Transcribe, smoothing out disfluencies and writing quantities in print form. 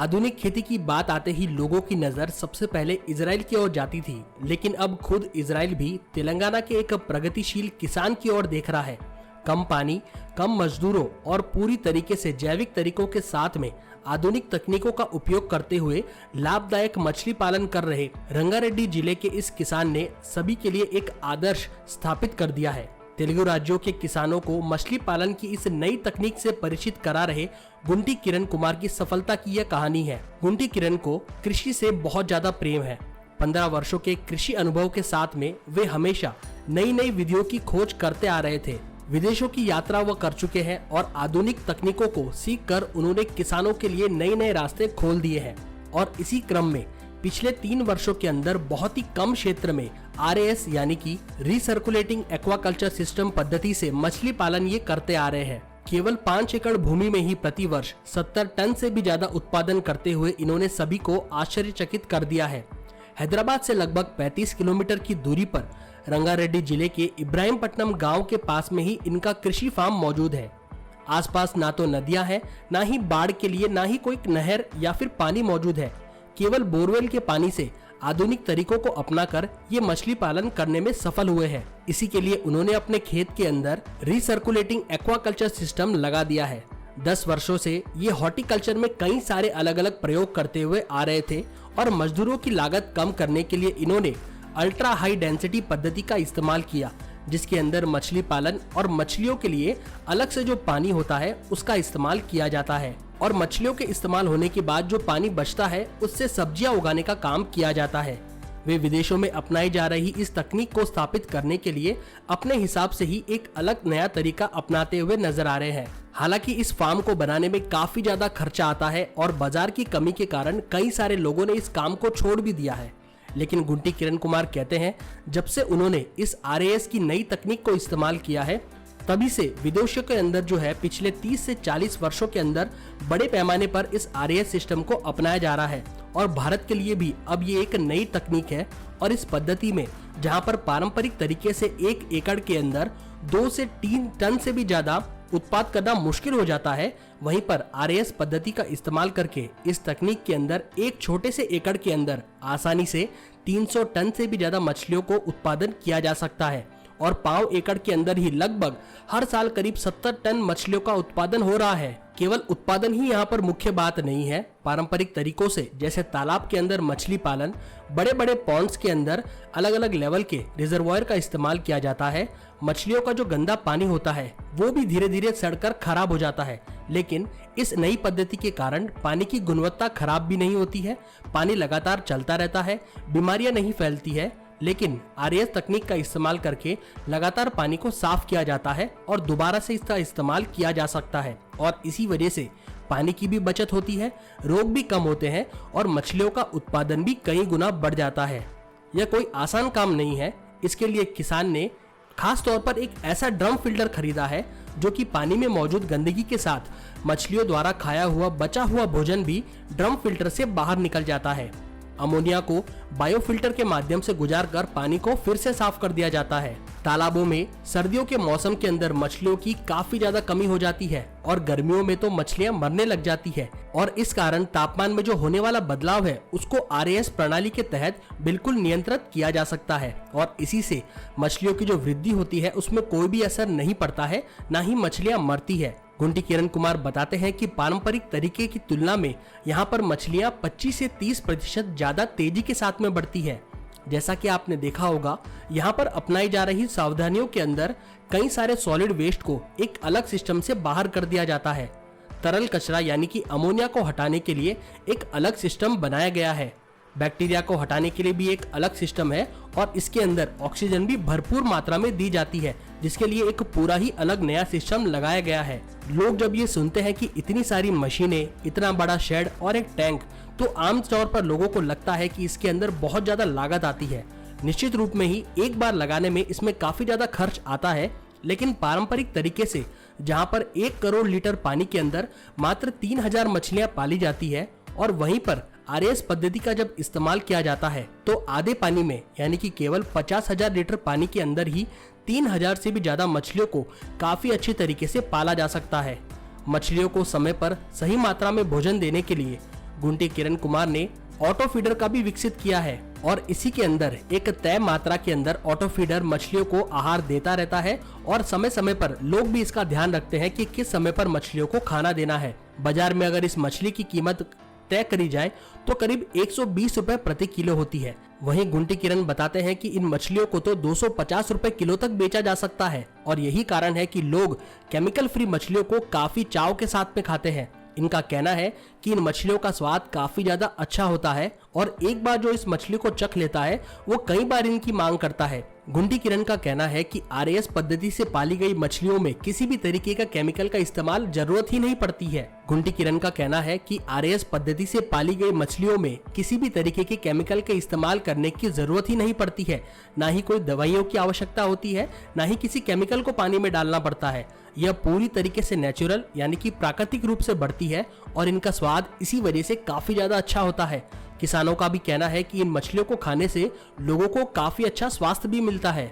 आधुनिक खेती की बात आते ही लोगों की नजर सबसे पहले इजराइल की ओर जाती थी, लेकिन अब खुद इजराइल भी तेलंगाना के एक प्रगतिशील किसान की ओर देख रहा है। कम पानी, कम मजदूरों और पूरी तरीके से जैविक तरीकों के साथ में आधुनिक तकनीकों का उपयोग करते हुए लाभदायक मछली पालन कर रहे रंगारेड्डी जिले के इस किसान ने सभी के लिए एक आदर्श स्थापित कर दिया है। तेलुगु राज्यों के किसानों को मछली पालन की इस नई तकनीक से परिचित करा रहे गुंटी किरण कुमार की सफलता की यह कहानी है। गुंटी किरण को कृषि से बहुत ज्यादा प्रेम है। 15 वर्षों के कृषि अनुभव के साथ में वे हमेशा नई नई विधियों की खोज करते आ रहे थे। विदेशों की यात्रा वो कर चुके हैं और आधुनिक तकनीकों को सीख कर उन्होंने किसानों के लिए नए नए रास्ते खोल दिए हैं। और इसी क्रम में पिछले 3 वर्षों के अंदर बहुत ही कम क्षेत्र में RAS यानी कि रिसर्कुलेटिंग एक्वाकल्चर सिस्टम पद्धति से मछली पालन ये करते आ रहे हैं। केवल 5 एकड़ भूमि में ही प्रति वर्ष 70 टन से भी ज्यादा उत्पादन करते हुए इन्होंने सभी को आश्चर्यचकित कर दिया है। हैदराबाद से लगभग 35 किलोमीटर की दूरी पर रंगारेड्डी जिले के इब्राहिमपट्टनम गांव के पास में ही इनका कृषि फार्म मौजूद है। आसपास ना तो नदियां हैं, ना ही बाढ़ के लिए ना ही कोई नहर या फिर पानी मौजूद है। केवल बोरवेल के पानी से आधुनिक तरीकों को अपनाकर ये मछली पालन करने में सफल हुए हैं। इसी के लिए उन्होंने अपने खेत के अंदर रिसर्कुलेटिंग एक्वाकल्चर सिस्टम लगा दिया है। 10 वर्षों से ये हॉर्टिकल्चर में कई सारे अलग अलग प्रयोग करते हुए आ रहे थे और मजदूरों की लागत कम करने के लिए इन्होंने अल्ट्रा हाई डेंसिटी पद्धति का इस्तेमाल किया, जिसके अंदर मछली पालन और मछलियों के लिए अलग से जो पानी होता है उसका इस्तेमाल किया जाता है और मछलियों के इस्तेमाल होने के बाद जो पानी बचता है उससे सब्जियां उगाने का काम किया जाता है। वे विदेशों में अपनाई जा रही इस तकनीक को स्थापित करने के लिए अपने हिसाब से ही एक अलग नया तरीका अपनाते हुए नजर आ रहे हैं। हालांकि इस फार्म को बनाने में काफी ज्यादा खर्चा आता है और बाजार की कमी के कारण कई सारे लोगों ने इस काम को छोड़ भी दिया है। लेकिन गुंटी किरण कुमार कहते हैं, जब से उन्होंने इस RAS की नई तकनीक को इस्तेमाल किया है तभी से विदेशों के अंदर जो है पिछले 30 से 40 वर्षों के अंदर बड़े पैमाने पर इस RAS सिस्टम को अपनाया जा रहा है और भारत के लिए भी अब ये एक नई तकनीक है। और इस पद्धति में जहां पर पारंपरिक तरीके से 1 एकड़ के अंदर 2 से 3 टन से भी ज्यादा उत्पाद करना मुश्किल हो जाता है, वहीं पर RAS पद्धति का इस्तेमाल करके इस तकनीक के अंदर एक छोटे से एकड़ के अंदर आसानी से 300 टन से भी ज्यादा मछलियों को उत्पादन किया जा सकता है और 5 एकड़ के अंदर ही लगभग हर साल करीब 70 टन मछलियों का उत्पादन हो रहा है। केवल उत्पादन ही यहाँ पर मुख्य बात नहीं है। पारंपरिक तरीकों से जैसे तालाब के अंदर मछली पालन, बड़े बड़े पॉन्ड्स के अंदर अलग अलग लेवल के रिजर्वायर का इस्तेमाल किया जाता है। मछलियों का जो गंदा पानी होता है वो भी धीरे धीरे सड़कर खराब हो जाता है, लेकिन इस नई पद्धति के कारण पानी की गुणवत्ता खराब भी नहीं होती है, पानी लगातार चलता रहता है, बीमारियां नहीं फैलती है। लेकिन RAS तकनीक का इस्तेमाल करके लगातार पानी को साफ किया जाता है और दोबारा से इसका इस्तेमाल किया जा सकता है और इसी वजह से पानी की भी बचत होती है, रोग भी कम होते हैं और मछलियों का उत्पादन भी कई गुना बढ़ जाता है। यह कोई आसान काम नहीं है। इसके लिए किसान ने खास तौर पर एक ऐसा ड्रम फिल्टर खरीदा है जो कि पानी में मौजूद गंदगी के साथ मछलियों द्वारा खाया हुआ बचा हुआ भोजन भी ड्रम फिल्टर से बाहर निकल जाता है। अमोनिया को बायोफिल्टर के माध्यम से गुजारकर पानी को फिर से साफ कर दिया जाता है। तालाबों में सर्दियों के मौसम के अंदर मछलियों की काफी ज्यादा कमी हो जाती है और गर्मियों में तो मछलियां मरने लग जाती है और इस कारण तापमान में जो होने वाला बदलाव है उसको RAS प्रणाली के तहत बिल्कुल नियंत्रित किया जा सकता है और इसी से मछलियों की जो वृद्धि होती है उसमें कोई भी असर नहीं पड़ता है, ना ही मछलियां मरती है। गुंटी किरण कुमार बताते हैं कि पारंपरिक तरीके की तुलना में यहाँ पर मछलियां 25 से 30% ज्यादा तेजी के साथ में बढ़ती है। जैसा कि आपने देखा होगा, यहाँ पर अपनाई जा रही सावधानियों के अंदर कई सारे सॉलिड वेस्ट को एक अलग सिस्टम से बाहर कर दिया जाता है। तरल कचरा यानी कि अमोनिया को हटाने के लिए एक अलग सिस्टम बनाया गया है। बैक्टीरिया को हटाने के लिए भी एक अलग सिस्टम है और इसके अंदर ऑक्सीजन भी भरपूर मात्रा में दी जाती है, जिसके लिए एक पूरा ही अलग नया सिस्टम लगाया गया है। लोग जब ये सुनते हैं कि इतनी सारी मशीनें, इतना बड़ा शेड और एक टैंक, तो आमतौर पर लोगों को लगता है कि इसके अंदर बहुत ज्यादा लागत आती है। निश्चित रूप में ही एक बार लगाने में इसमें काफी ज्यादा खर्च आता है, लेकिन पारंपरिक तरीके से जहां पर 1 करोड़ लीटर पानी के अंदर मात्र 3000 मछलियां पाली जाती है और वहीं पर RAS पद्धति का जब इस्तेमाल किया जाता है तो आधे पानी में यानी कि केवल 50,000 लीटर पानी के अंदर ही 3000 से भी ज्यादा मछलियों को काफी अच्छी तरीके से पाला जा सकता है। मछलियों को समय पर सही मात्रा में भोजन देने के लिए गुंटी किरण कुमार ने ऑटो फीडर का भी विकसित किया है और इसी के अंदर एक तय मात्रा के अंदर ऑटो फीडर मछलियों को आहार देता रहता है और समय समय पर लोग भी इसका ध्यान रखते हैं कि किस समय पर मछलियों को खाना देना है। बाजार में अगर इस मछली की कीमत तय करी जाए तो करीब 120 रुपए प्रति किलो होती है। वहीं गुंटी किरण बताते हैं कि इन मछलियों को तो 250 रुपए किलो तक बेचा जा सकता है और यही कारण है कि लोग केमिकल फ्री मछलियों को काफी चाव के साथ में खाते हैं। इनका कहना है कि इन मछलियों का स्वाद काफी ज्यादा अच्छा होता है और एक बार जो इस मछली को चख लेता है वो कई बार इनकी मांग करता है। गुंटी किरण का कहना है कि आरएएस पद्धति से पाली गई मछलियों में किसी भी तरीके का केमिकल का इस्तेमाल जरूरत ही नहीं पड़ती है। गुंटी किरण का कहना है कि आरएएस पद्धति से पाली गई मछलियों में किसी भी तरीके के केमिकल के इस्तेमाल करने की जरूरत ही नहीं पड़ती है, ना ही कोई दवाइयों की आवश्यकता होती है, ना ही किसी केमिकल को पानी में डालना पड़ता है। यह पूरी तरीके से नेचुरल यानी कि प्राकृतिक रूप से बढ़ती है और इनका स्वाद इसी वजह से काफी ज्यादा अच्छा होता है। किसानों का भी कहना है कि इन मछलियों को खाने से लोगों को काफी अच्छा स्वास्थ्य भी मिलता है।